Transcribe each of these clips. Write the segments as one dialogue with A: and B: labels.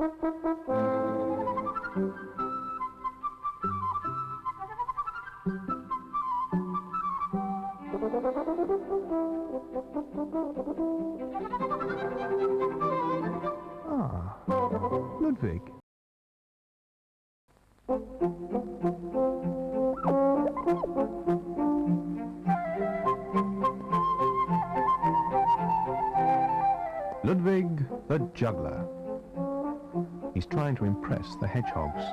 A: Ah, Ludwig. Ludwig the juggler. He's trying to impress the hedgehogs.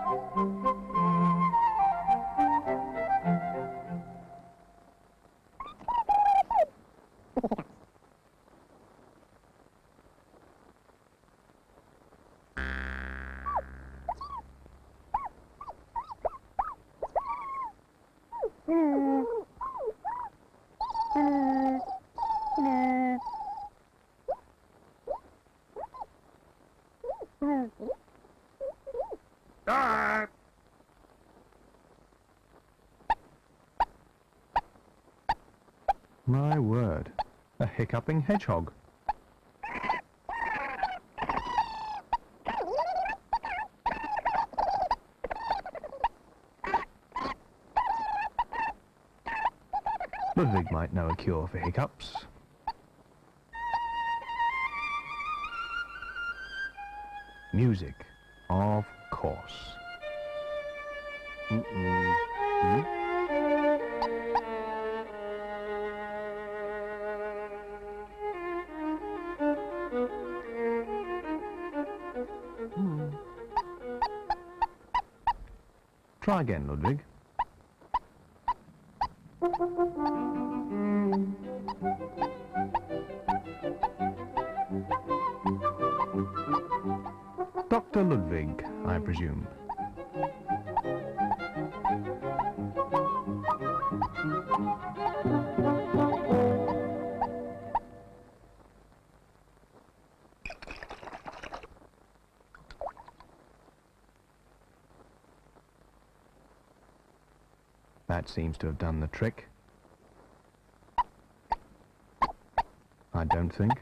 A: My word, a hiccuping hedgehog. Ludwig might know a cure for hiccups. Music, of course. Try again, Ludwig. Dr. Ludwig, I presume. That seems to have done the trick. I don't think.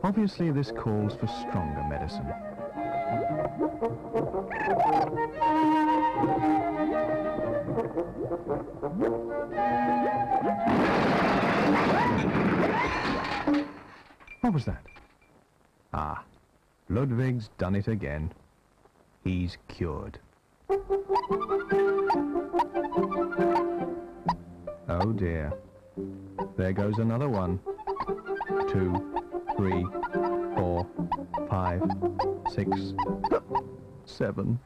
A: Obviously, this calls for stronger medicine. What was that? Ah, Ludwig's done it again. He's cured. Oh dear. There goes another one. 2, 3, 4, 5, 6, 7.